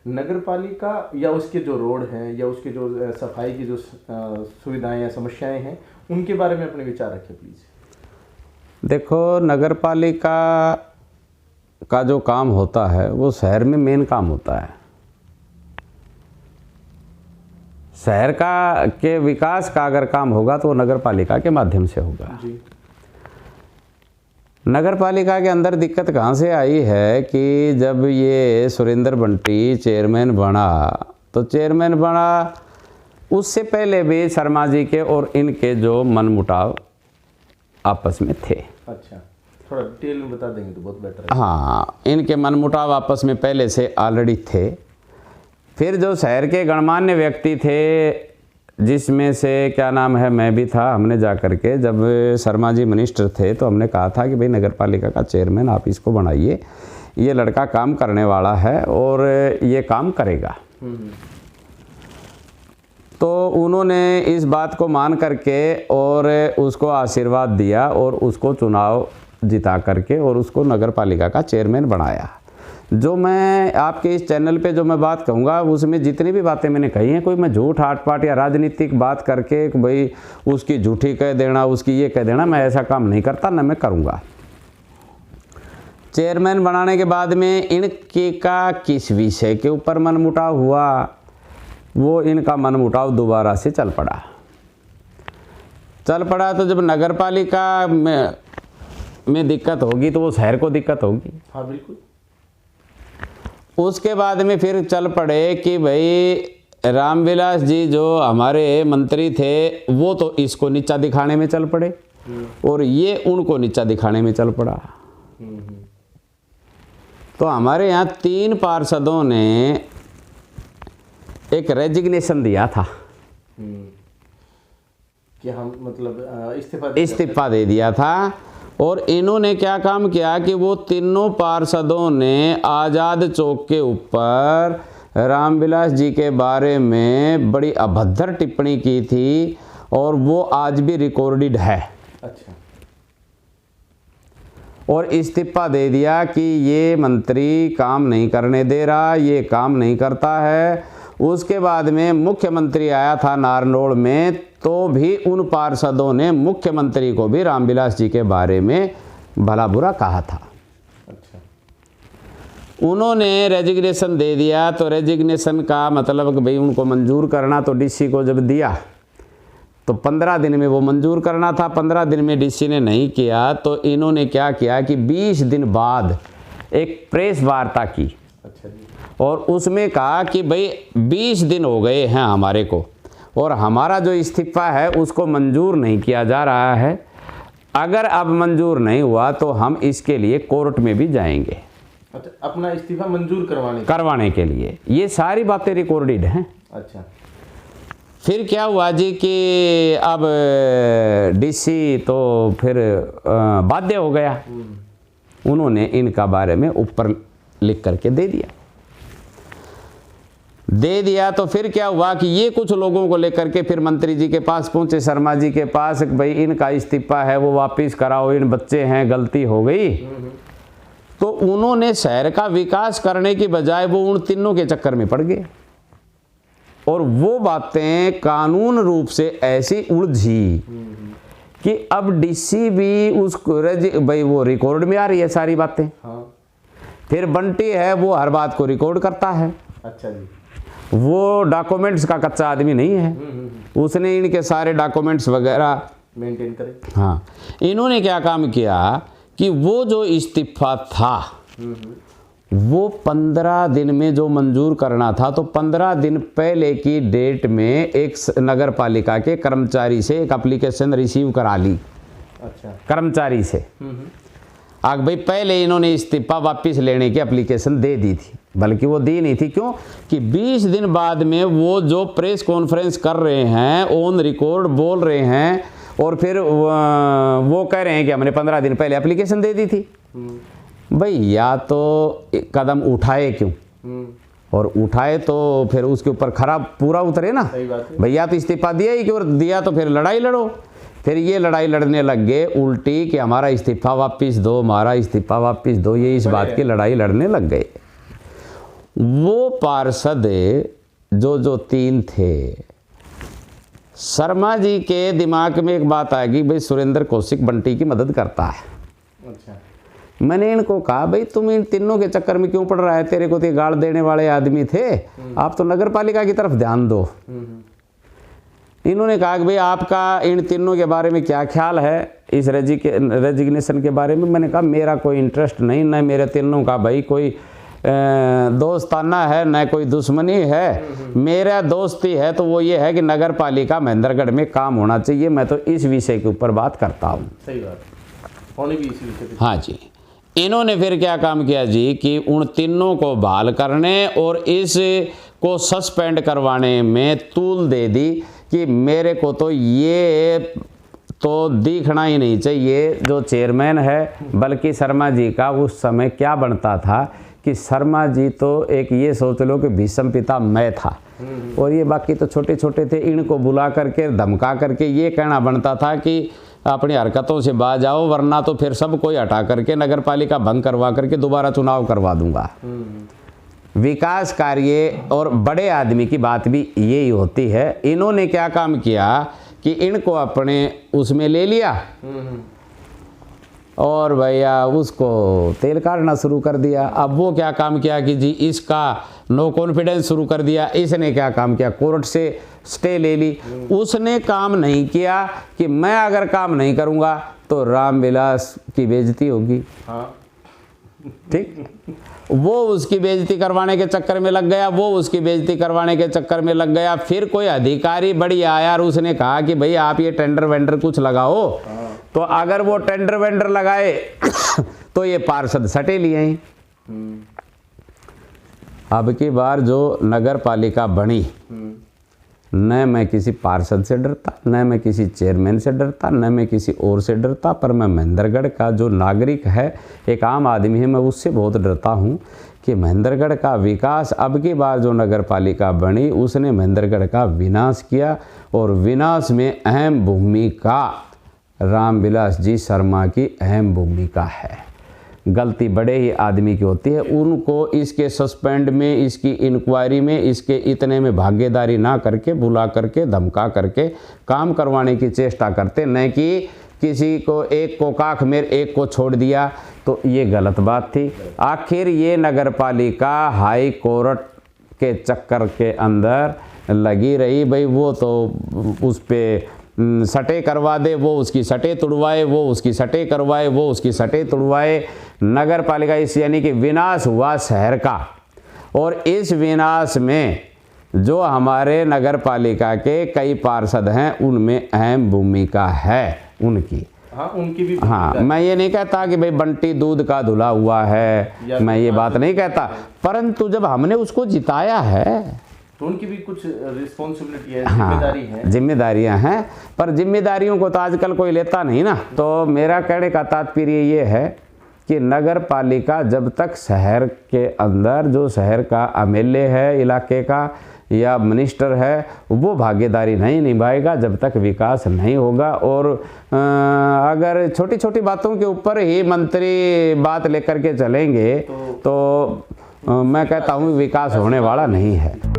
नगर पालिका या उसके जो रोड हैं या उसके जो सफाई की जो सुविधाएं या समस्याएं हैं, उनके बारे में अपने विचार रखें प्लीज़। देखो, नगर पालिका का जो काम होता है वो शहर में मेन काम होता है। शहर का के विकास का अगर काम होगा तो वो नगर पालिका के माध्यम से होगा जी। नगर पालिका के अंदर दिक्कत कहाँ से आई है कि जब ये सुरेंद्र बंटी चेयरमैन बना, तो चेयरमैन बना उससे पहले भी शर्मा जी के और इनके जो मनमुटाव आपस में थे। अच्छा, थोड़ा डिटेल में बता देंगे तो बहुत बेटर है। हाँ, इनके मनमुटाव आपस में पहले से ऑलरेडी थे। फिर जो शहर के गणमान्य व्यक्ति थे, जिसमें से क्या नाम है, मैं भी था, हमने जा कर के जब शर्मा जी मिनिस्टर थे तो हमने कहा था कि भाई नगर पालिका का चेयरमैन आप इसको बनाइए, ये लड़का काम करने वाला है और ये काम करेगा। तो उन्होंने इस बात को मान करके और उसको आशीर्वाद दिया और उसको चुनाव जिता करके और उसको नगर पालिका का चेयरमैन बनाया। जो मैं आपके इस चैनल पे जो मैं बात कहूँगा, उसमें जितनी भी बातें मैंने कही हैं, कोई मैं झूठ आट-पाट या राजनीतिक बात करके भाई उसकी झूठी कह देना, उसकी ये कह देना, मैं ऐसा काम नहीं करता, ना मैं करूँगा। चेयरमैन बनाने के बाद में इनके का किस विषय के ऊपर मनमुटाव हुआ, वो इनका मनमुटाव दोबारा से चल पड़ा। तो जब नगर पालिका में दिक्कत होगी तो वो शहर को दिक्कत होगी। हाँ बिल्कुल। उसके बाद में फिर चल पड़े कि भाई रामविलास जी जो हमारे मंत्री थे वो तो इसको नीचा दिखाने में चल पड़े और ये उनको नीचा दिखाने में चल पड़ा। तो हमारे यहाँ 3 पार्षदों ने एक रेजिग्नेशन दिया था कि हम मतलब इस्तीफा दे दिया था। और इन्होंने क्या काम किया कि वो तीनों पार्षदों ने आज़ाद चौक के ऊपर रामविलास जी के बारे में बड़ी अभद्र टिप्पणी की थी और वो आज भी रिकॉर्डेड है। अच्छा। और इस्तीफा दे दिया कि ये मंत्री काम नहीं करने दे रहा, ये काम नहीं करता है। उसके बाद में मुख्यमंत्री आया था नारनौल में, तो भी उन पार्षदों ने मुख्यमंत्री को भी रामविलास जी के बारे में भला बुरा कहा था। अच्छा। उन्होंने रेजिग्नेशन दे दिया। तो रेजिग्नेशन का मतलब कि भाई उनको मंजूर करना, तो डीसी को जब दिया तो 15 दिन में वो मंजूर करना था। 15 दिन में डीसी ने नहीं किया तो इन्होंने क्या किया कि 20 दिन बाद एक प्रेस वार्ता की। अच्छा जी। और उसमें कहा कि भाई 20 दिन हो गए हैं हमारे को और हमारा जो इस्तीफा है उसको मंजूर नहीं किया जा रहा है। अगर अब मंजूर नहीं हुआ तो हम इसके लिए कोर्ट में भी जाएंगे। अच्छा, अपना इस्तीफा मंजूर करवाने के लिए। ये सारी बातें रिकॉर्डेड हैं। अच्छा। फिर क्या हुआ जी कि अब डीसी तो फिर बाध्य हो गया। उन्होंने इनका बारे में ऊपर लिख करके दे दिया। तो फिर क्या हुआ कि ये कुछ लोगों को लेकर के फिर मंत्री जी के पास पहुंचे, शर्मा जी के पास, भाई इनका इस्तीफा है वो वापस कराओ, इन बच्चे हैं, गलती हो गई। तो उन्होंने शहर का विकास करने की बजाय वो उन तीनों के चक्कर में पड़ गए और वो बातें कानून रूप से ऐसी उलझी कि अब डीसी भी उसको भाई वो रिकॉर्ड में आ रही है सारी बातें। हाँ। फिर बंटी है वो हर बात को रिकॉर्ड करता है। अच्छा जी। वो डॉक्यूमेंट्स का कच्चा आदमी नहीं है, उसने इनके सारे डॉक्यूमेंट्स वगैरह मेंटेन करे। हाँ, इन्होंने क्या काम किया कि वो जो इस्तीफा था वो 15 दिन में जो मंजूर करना था, तो 15 दिन पहले की डेट में एक नगर पालिका के कर्मचारी से एक एप्लीकेशन रिसीव करा ली। अच्छा। कर्मचारी से आग भाई पहले इन्होंने इस्तीफा वापस लेने की एप्लीकेशन दे दी थी, बल्कि वो दी नहीं थी। क्यों कि 20 दिन बाद में वो जो प्रेस कॉन्फ्रेंस कर रहे हैं, ऑन रिकॉर्ड बोल रहे हैं और फिर वो कह रहे हैं कि हमने 15 दिन पहले एप्लीकेशन दे दी थी। भाई या तो कदम उठाए क्यों, और उठाए तो फिर उसके ऊपर खराब पूरा उतरे ना। भैया तो इस्तीफा दिया ही क्यों, दिया तो फिर लड़ाई लड़ो। फिर ये लड़ाई लड़ने लग गए उल्टी कि हमारा इस्तीफा वापस दो, हमारा इस्तीफा वापस दो, ये इस बात की लड़ाई लड़ने लग गए। वो पार्षद जो 3 थे, शर्मा जी के दिमाग में एक बात आ गई, भाई सुरेंद्र कौशिक बंटी की मदद करता है। अच्छा। मैंने इनको कहा, भाई तुम इन तीनों के चक्कर में क्यों पड़ रहा है, तेरे को तो गाड़ देने वाले आदमी थे, आप तो नगर पालिका की तरफ ध्यान दो। इन्होंने कहा कि भाई आपका इन तीनों के बारे में क्या ख्याल है, इस रेजिग्नेशन के बारे में। मैंने कहा मेरा कोई इंटरेस्ट नहीं, न मेरे तीनों का भाई कोई दोस्ताना है, न कोई दुश्मनी है। मेरा दोस्ती है तो वो ये है कि नगर पालिका महेंद्रगढ़ में काम होना चाहिए। मैं तो इस विषय के ऊपर बात करता हूँ। सही बात, होनी भी इसी विषय पे। हाँ जी। इन्होंने फिर क्या काम किया जी कि उन तीनों को बहाल करने और इस को सस्पेंड करवाने में तूल दे दी कि मेरे को तो ये तो दिखना ही नहीं चाहिए जो चेयरमैन है। बल्कि शर्मा जी का उस समय क्या बनता था कि शर्मा जी तो एक ये सोच लो कि भीष्म पिता मैं था और ये बाकी तो छोटे छोटे थे। इनको बुला करके धमका करके ये कहना बनता था कि अपनी हरकतों से बाज आओ, वरना तो फिर सब कोई हटा करके नगर पालिका भंग करवा करके दोबारा चुनाव करवा दूंगा। विकास कार्य और बड़े आदमी की बात भी यही होती है। इन्होंने क्या काम किया कि इनको अपने उसमें ले लिया और भैया उसको तेल काटना शुरू कर दिया। अब वो क्या काम किया कि जी इसका नो कॉन्फिडेंस शुरू कर दिया। इसने क्या काम किया, कोर्ट से स्टे ले ली। उसने काम नहीं किया कि मैं अगर काम नहीं करूँगा तो रामविलास की बेइज्जती होगी। हाँ। ठीक, वो उसकी बेइज्जती करवाने के चक्कर में लग गया, वो उसकी बेइज्जती करवाने के चक्कर में लग गया। फिर कोई अधिकारी बढ़िया आया और उसने कहा कि भाई आप ये टेंडर वेंडर कुछ लगाओ। तो अगर वो टेंडर वेंडर लगाए तो ये पार्षद सटे लिए। अब की बार जो नगर पालिका बनी, न मैं किसी पार्षद से डरता, न मैं किसी चेयरमैन से डरता, न मैं किसी और से डरता, पर मैं महेंद्रगढ़ का जो नागरिक है, एक आम आदमी है, मैं उससे बहुत डरता हूँ कि महेंद्रगढ़ का विकास। अब की बार जो नगर पालिका बनी उसने महेंद्रगढ़ का विनाश किया और विनाश में अहम भूमिका रामविलास जी शर्मा की अहम भूमिका है। गलती बड़े ही आदमी की होती है। उनको इसके सस्पेंड में, इसकी इंक्वायरी में, इसके इतने में भागीदारी ना करके बुला करके धमका करके काम करवाने की चेष्टा करते, न कि किसी को एक को काख में एक को छोड़ दिया। तो ये गलत बात थी। आखिर ये नगर पालिका हाई कोर्ट के चक्कर के अंदर लगी रही। भाई वो तो उस पर सटे करवा दे, वो उसकी सटे तुड़वाए, वो उसकी सटे करवाए, वो उसकी सटे तुड़वाए। नगर पालिका इस यानी कि विनाश हुआ शहर का। और इस विनाश में जो हमारे नगर पालिका के कई पार्षद हैं उनमें अहम भूमिका है उनकी। हाँ, उनकी भी। हाँ, मैं ये नहीं कहता कि भाई बंटी दूध का धुला हुआ है, मैं ये बात नहीं कहता, परंतु जब हमने उसको जिताया है तो उनकी भी कुछ रिस्पॉन्सिबिलिटी है, जिम्मेदारी है। जिम्मेदारियां हैं, पर जिम्मेदारियों को तो आजकल कोई लेता नहीं ना। तो मेरा कहने का तात्पर्य ये है कि नगर पालिका जब तक शहर के अंदर जो शहर का एमएलए है इलाके का या मिनिस्टर है वो भागीदारी नहीं निभाएगा, जब तक विकास नहीं होगा। और अगर छोटी छोटी बातों के ऊपर ही मंत्री बात लेकर के चलेंगे तो मैं कहता हूँ विकास होने वाला नहीं है।